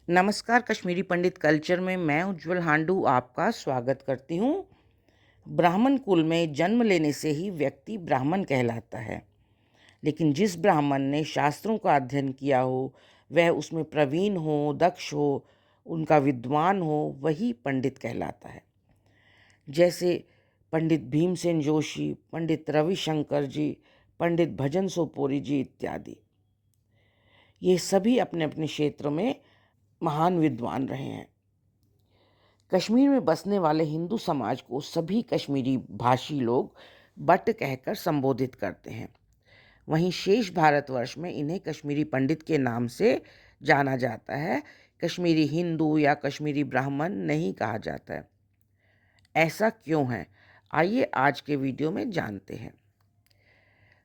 नमस्कार, कश्मीरी पंडित कल्चर में मैं उज्जवल हांडू आपका स्वागत करती हूँ। ब्राह्मण कुल में जन्म लेने से ही व्यक्ति ब्राह्मण कहलाता है, लेकिन जिस ब्राह्मण ने शास्त्रों का अध्ययन किया हो, वह उसमें प्रवीण हो, दक्ष हो, उनका विद्वान हो, वही पंडित कहलाता है। जैसे पंडित भीमसेन जोशी, पंडित रविशंकर जी, पंडित भजन सोपोरी जी इत्यादि। ये सभी अपने अपने क्षेत्र में महान विद्वान रहे हैं। कश्मीर में बसने वाले हिंदू समाज को सभी कश्मीरी भाषी लोग बट कहकर संबोधित करते हैं। वहीं शेष भारतवर्ष में इन्हें कश्मीरी पंडित के नाम से जाना जाता है। कश्मीरी हिंदू या कश्मीरी ब्राह्मण नहीं कहा जाता है। ऐसा क्यों है, आइए आज के वीडियो में जानते हैं।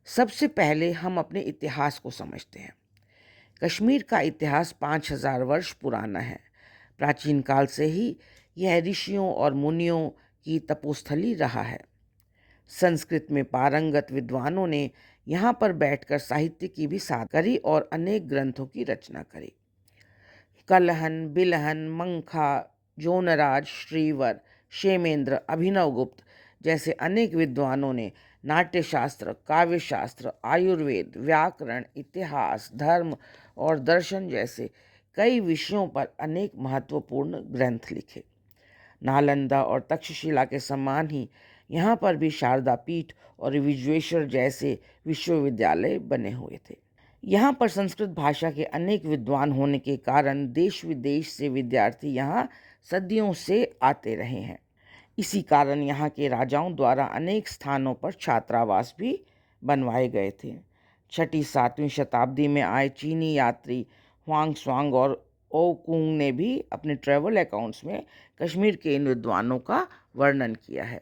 सबसे पहले हम अपने इतिहास को समझते हैं। कश्मीर का इतिहास 5000 वर्ष पुराना है। प्राचीन काल से ही यह ऋषियों और मुनियों की तपोस्थली रहा है। संस्कृत में पारंगत विद्वानों ने यहाँ पर बैठकर साहित्य की भी साधना करी और अनेक ग्रंथों की रचना करी। कलहन, बिलहन, मंखा, जोनराज, श्रीवर, क्षेमेंद्र, अभिनवगुप्त जैसे अनेक विद्वानों ने नाट्यशास्त्र, काव्यशास्त्र, आयुर्वेद, व्याकरण, इतिहास, धर्म और दर्शन जैसे कई विषयों पर अनेक महत्वपूर्ण ग्रंथ लिखे। नालंदा और तक्षशिला के समान ही यहाँ पर भी शारदा पीठ और विश्वेश्वर जैसे विश्वविद्यालय बने हुए थे। यहाँ पर संस्कृत भाषा के अनेक विद्वान होने के कारण देश विदेश से विद्यार्थी यहाँ सदियों से आते रहे हैं। इसी कारण यहाँ के राजाओं द्वारा अनेक स्थानों पर छात्रावास भी बनवाए गए थे। 6ठी-7वीं शताब्दी में आए चीनी यात्री हुआंग स्वांग और ओ कुंग ने भी अपने ट्रैवल अकाउंट्स में कश्मीर के इन विद्वानों का वर्णन किया है।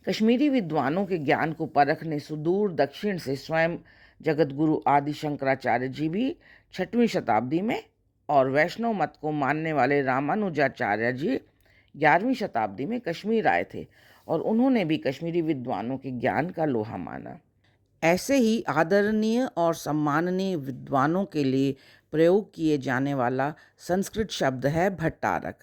कश्मीरी विद्वानों के ज्ञान को परखने सुदूर दक्षिण से स्वयं जगतगुरु आदि शंकराचार्य जी भी 6वीं शताब्दी में और वैष्णव मत को मानने वाले रामानुजाचार्य जी 11वीं शताब्दी में कश्मीर आए थे और उन्होंने भी कश्मीरी विद्वानों के ज्ञान का लोहा माना। ऐसे ही आदरणीय और सम्माननीय विद्वानों के लिए प्रयोग किए जाने वाला संस्कृत शब्द है भट्टारक।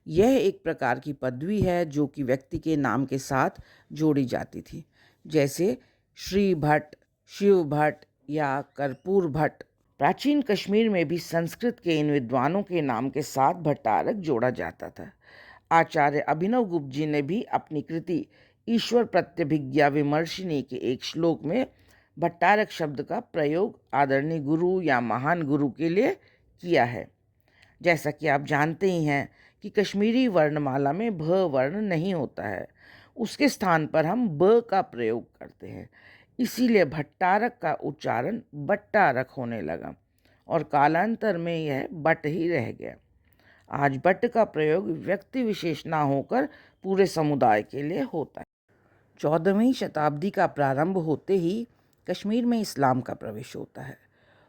यह एक प्रकार की पदवी है जो कि व्यक्ति के नाम के साथ जोड़ी जाती थी, जैसे श्री भट्ट, शिव भट्ट या कर्पूर भट्ट। प्राचीन कश्मीर में भी संस्कृत के इन विद्वानों के नाम के साथ भट्टारक जोड़ा जाता था। आचार्य अभिनव गुप्त जी ने भी अपनी कृति ईश्वर प्रत्यभिज्ञा विमर्शिनी के एक श्लोक में भट्टारक शब्द का प्रयोग आदरणीय गुरु या महान गुरु के लिए किया है। जैसा कि आप जानते ही हैं कि कश्मीरी वर्णमाला में भ वर्ण नहीं होता है, उसके स्थान पर हम ब का प्रयोग करते हैं। इसीलिए भट्टारक का उच्चारण बट्टारक होने लगा और कालांतर में यह बट ही रह गया। आज बट का प्रयोग व्यक्ति विशेष ना होकर पूरे समुदाय के लिए होता है। 14वीं शताब्दी का प्रारंभ होते ही कश्मीर में इस्लाम का प्रवेश होता है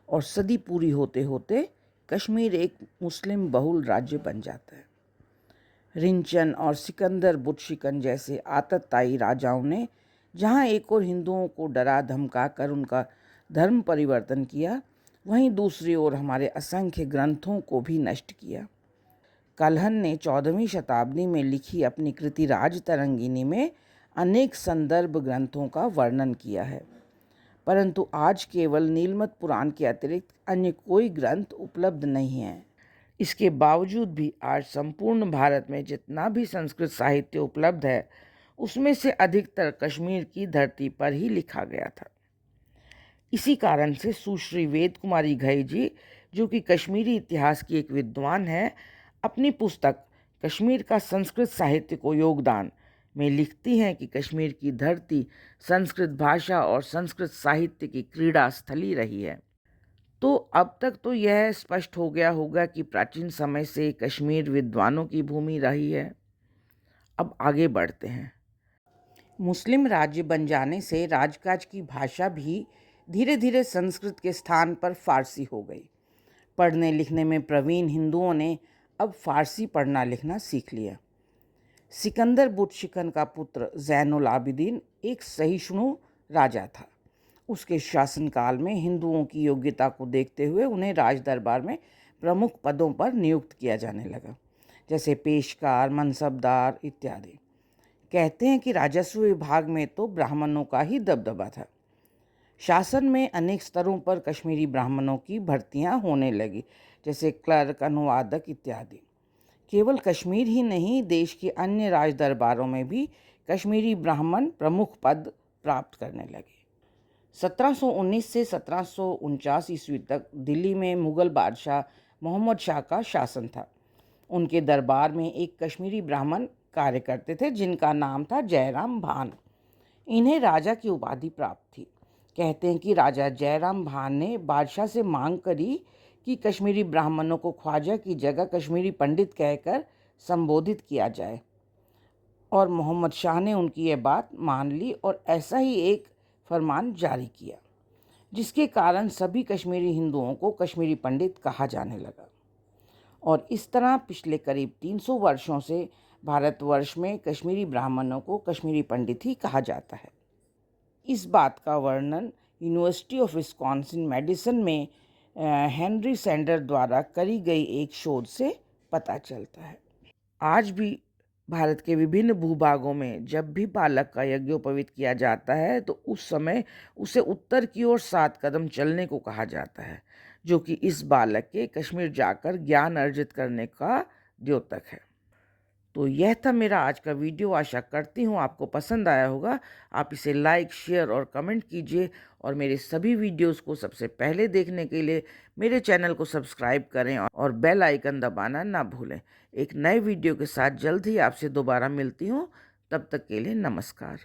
और सदी पूरी होते होते कश्मीर एक मुस्लिम बहुल राज्य बन जाता है। रिंचन और सिकंदर बुतशिकन जैसे आतताई राजाओं ने जहाँ एक और हिंदुओं को डरा धमका कर उनका धर्म परिवर्तन किया, वहीं दूसरी ओर हमारे असंख्य ग्रंथों को भी नष्ट किया। कलहन ने 14वीं शताब्दी में लिखी अपनी कृति राजतरंगिनी में अनेक संदर्भ ग्रंथों का वर्णन किया है, परंतु आज केवल नीलमत पुराण के अतिरिक्त अन्य कोई ग्रंथ उपलब्ध नहीं है। इसके बावजूद भी आज संपूर्ण भारत में जितना भी संस्कृत साहित्य उपलब्ध है, उसमें से अधिकतर कश्मीर की धरती पर ही लिखा गया था। इसी कारण से सुश्री वेद कुमारी घई जी, जो कि कश्मीरी इतिहास की एक विद्वान है, अपनी पुस्तक कश्मीर का संस्कृत साहित्य को योगदान में लिखती हैं कि कश्मीर की धरती संस्कृत भाषा और संस्कृत साहित्य की क्रीड़ा स्थली रही है। तो अब तक तो यह स्पष्ट हो गया होगा कि प्राचीन समय से कश्मीर विद्वानों की भूमि रही है। अब आगे बढ़ते हैं। मुस्लिम राज्य बन जाने से राजकाज की भाषा भी धीरे धीरे संस्कृत के स्थान पर फारसी हो गई। पढ़ने लिखने में प्रवीण हिंदुओं ने अब फारसी पढ़ना लिखना सीख लिया। सिकंदर बुतशिकन का पुत्र ज़ैनुल आबिदीन एक सहिष्णु राजा था। उसके शासनकाल में हिंदुओं की योग्यता को देखते हुए उन्हें राज दरबार में प्रमुख पदों पर नियुक्त किया जाने लगा, जैसे पेशकार, मनसबदार इत्यादि। कहते हैं कि राजस्व विभाग में तो ब्राह्मणों का ही दबदबा था। शासन में अनेक स्तरों पर कश्मीरी ब्राह्मणों की भर्तियां होने लगी, जैसे क्लर्क, अनुवादक इत्यादि। केवल कश्मीर ही नहीं, देश के अन्य राज दरबारों में भी कश्मीरी ब्राह्मण प्रमुख पद प्राप्त करने लगे। 1719 से 1749 ईस्वी तक दिल्ली में मुगल बादशाह मोहम्मद शाह का शासन था। उनके दरबार में एक कश्मीरी ब्राह्मण कार्य करते थे जिनका नाम था जयराम भान। इन्हें राजा की उपाधि प्राप्त थी। कहते हैं कि राजा जयराम भान ने बादशाह से मांग करी कि कश्मीरी ब्राह्मणों को ख्वाजा की जगह कश्मीरी पंडित कहकर संबोधित किया जाए, और मोहम्मद शाह ने उनकी यह बात मान ली और ऐसा ही एक फरमान जारी किया, जिसके कारण सभी कश्मीरी हिंदुओं को कश्मीरी पंडित कहा जाने लगा। और इस तरह पिछले करीब 300 वर्षों से भारतवर्ष में कश्मीरी ब्राह्मणों को कश्मीरी पंडित ही कहा जाता है। इस बात का वर्णन यूनिवर्सिटी ऑफ विस्कॉन्सिन मेडिसन में हेनरी सैंडर द्वारा करी गई एक शोध से पता चलता है। आज भी भारत के विभिन्न भूभागों में जब भी बालक का यज्ञोपवीत किया जाता है तो उस समय उसे उत्तर की ओर 7 कदम चलने को कहा जाता है, जो कि इस बालक के कश्मीर जाकर ज्ञान अर्जित करने का द्योतक है। तो यह था मेरा आज का वीडियो। आशा करती हूँ आपको पसंद आया होगा। आप इसे लाइक, शेयर और कमेंट कीजिए, और मेरे सभी वीडियोस को सबसे पहले देखने के लिए मेरे चैनल को सब्सक्राइब करें और बेल आइकन दबाना ना भूलें। एक नए वीडियो के साथ जल्द ही आपसे दोबारा मिलती हूँ। तब तक के लिए नमस्कार।